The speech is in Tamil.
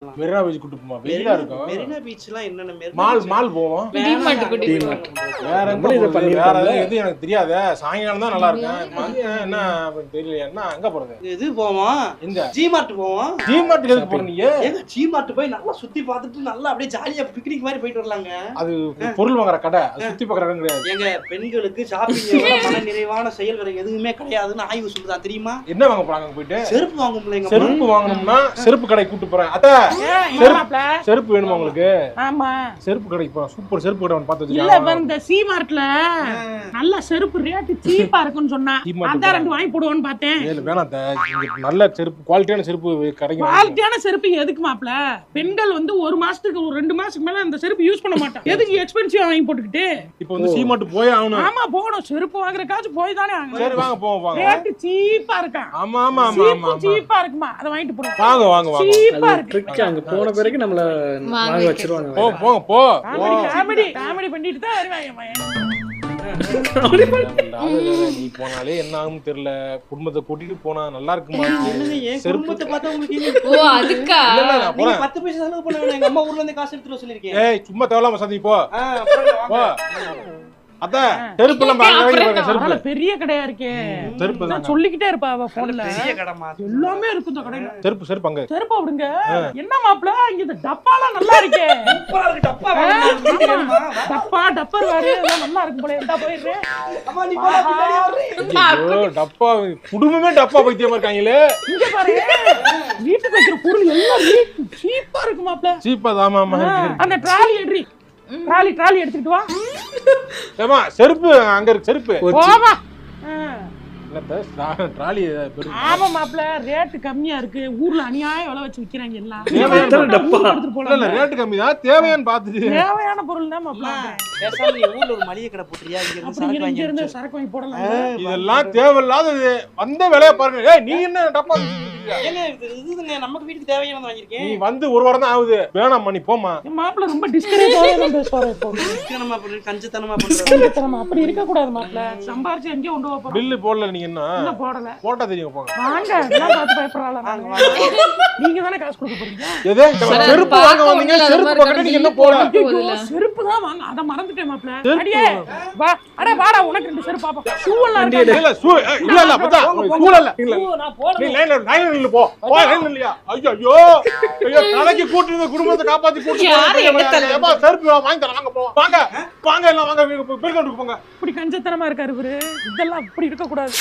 மெரினா பீச் கூட்டு போமா வெயிலா இருக்கும். மெரினா பீச்லாம் என்னென்ன மால் போவோம். வேற எது எனக்கு தெரியாது. சாயங்காலம் தான் நல்லா இருக்கும். மதியம் என்ன தெரியல. என்ன எங்க போறது? எது போவோம்? எங்க? ஜி-மார்ட் போவோம். ஜி-மார்ட் எதுக்கு போறீங்க? ஏங்க ஜி-மார்ட் போய் நல்லா சுத்தி பார்த்துட்டு நல்லா அப்படியே ஜாலியா பிக்னிக் மாதிரி போயிட்டு வரலாங்க. அது பொருள் வாங்குற கடை. அது சுத்தி பார்க்கற இடம் கிடையாது. ஏங்க பெண்களுக்கு ஷாப்பிங் மன நிறைவான செயல் வேற எதுவுமே கிடையாதுன்னு ஆய்வு சொல்லுதா தெரியுமா? என்ன வாங்க போறாங்க போயிட்டு? செருப்பு வாங்க முடியலங்க. செருப்பு வாங்கணும்னா செருப்பு கடை கூட்டி போறேன். அத்த செருப்பு வேணுமா உங்களுக்கு? ஆமா செருப்பு கடைக்கு போறோம். சூப்பர் செருப்பு கடை பார்த்து இல்ல இந்த சி-மார்ட்ல நல்ல செருப்பு ரேட் சீப்பா இருக்குன்னு சொன்னா அத ரெண்டு வாங்கி போடுவோன்னு பார்த்தேன். இல்ல வேணாம் நல்ல செருப்பு குவாலிட்டியான செருப்பு கிடைக்கும். குவாலிட்டியான செருப்பு எதுக்கு மாப்ள? பெண்கள் வந்து ஒரு மாசத்துக்கு ஒரு 2 மாசத்துக்கு மேல அந்த செருப்பு யூஸ் பண்ண மாட்டாங்க. எதுக்கு எக்ஸ்பென்சிவா வாங்கி போட்டுக்கிட்டு? இப்போ வந்து சி-மார்ட் போய் ஆகணும். ஆமா போணும். செருப்பு வாங்குறதுக்காச்சு போய் தானே ஆகணும். சரி வாங்க போவோம். ரேட் சீப்பா இருக்கா? ஆமா ஆமா ஆமா ஆமா சீப்பா இருக்குமா? அத வாங்கிட்டு போறோம். வாங்க வாங்க வாங்க. சீப்பா இருக்கு. அங்க போன பிறகு நம்மள வாங்க வச்சிருவாங்க. போ போ போ. காமெடி பண்ணிட்டு தான் வருவாங்க மயன். நீ போனாலே என்ன ஆகும் தெரியல. குடும்பத்தை கூட்டிட்டு போனா நல்லா இருக்குமா? செருப்பத்தை பார்த்தா உங்களுக்கு ஓ அதுக்கா நீங்க 10 பைசா செலவு பண்ண வேணாம். எங்க அம்மா ஊர்ல இருந்து காசு எடுத்துட்டு சொல்லிருக்கேன். ஏய் சும்மா தேவலாம சந்தி போ. போ. அத செருப்பு எல்லாம் செருப்பு பெரிய கடையா இருக்கே. செருப்பு தான் சொல்லிக்கிட்டே இருப்பா அவ போன்ல. பெரிய கடமா எல்லாமே இருக்கு இந்த கடையில. செருப்பு அங்க. செருப்பு அப்படிங்க. என்ன மாப்ள இங்க இந்த டப்பாலாம் நல்லா இருக்கே. சூப்பரா இருக்கு டப்பா. டப்பர் வேற எல்லாம் நல்லா இருக்கு போல. எண்டா போயிரே. அம்மா நீ போடா பின்னாடி வர்றீ. ஐயோ டப்பா குடும்பமே டப்பா பைத்தியமா இருக்காங்களே. இங்க பாரு. வீட்டுக்கு வைக்கிற பொருள் எல்லாம் சீப்பா இருக்கு மாப்ள. சீப்பா தாமா ஆமா. அந்த ட்ராலி எடுறி. ட்ராலி எடுத்துட்டு வா. ஏமா செருப்பு அங்க இருக்கு செருப்பு. போவா. ட்ராலி ஆமா மாப்ள ரேட் கம்மியா இருக்கு. ஊர்ல அநியாய விலை வச்சு விக்கிறாங்க எல்லாம். இல்ல ரேட் கம்மி தான். தேவையான்னு பாத்துட்டு தேவையான பொருள் தான் மாப்ள. பேசாம நீ ஊர்ல ஒரு மளிகை கடை போட்டுறியா? இங்க இருந்து சரக்கு வாங்கி போடலாம். இதெல்லாம் தேவையில்லாதது. வந்த வேலைய பாருங்க. ஏய் நீ என்ன டப்பா ஏங்க இதுங்க நமக்கு வீட்டுக்கு தேவையானது வாங்கிருக்கேன். நீ வந்து ஒரு வாரம் தான் ஆகுது. வேணாம் நீ போமா. மாப்ள ரொம்ப டிஸ்கரேஜாவே தான் பேசுறாரு இப்போ. நம்ம கஞ்சத்தனமா பண்றோம். அப்படி இருக்க கூடாது மாப்ள. சம்பாரிச்சு எங்க கொண்டு வா போறோம். பில் போடல நீங்க என்ன போடல. போட்டா தெரியும் போங்க. வாங்க எல்லாம் பார்த்து பயப்படலாம். நீங்க தானே காசு கொடுக்க போறீங்க. எதே செருப்பு வாங்க வந்தீங்க. செருப்பு பக்கத்துல நீங்க என்ன போற? செருப்பு தான் வாங்க. அத மறந்துட்டேன் மாப்ள. அடியே வா. அட வாடா உனக்கு 2 செருப்பு பாப்பா. ஷூ எல்லாம் இல்ல ஷூ இல்ல பத்தா. ஷூ இல்ல. நான் போறேன். நீ லைன்ல நில்லு போ. லைன்ல இல்லையா? ஐயோ தலைக்கு கூட்டிட்டு குடும்பத்தை காப்பாத்தி கூட்டிட்டு ஏமா செருப்பு வாங்கி தர வாங்க போ. வாங்க எல்லாம் வாங்க பில் கவுண்டருக்கு போங்க. இப்படி கஞ்சத்தனமா இருக்காரு இவரு. இதெல்லாம் இப்படி இருக்க கூடாது.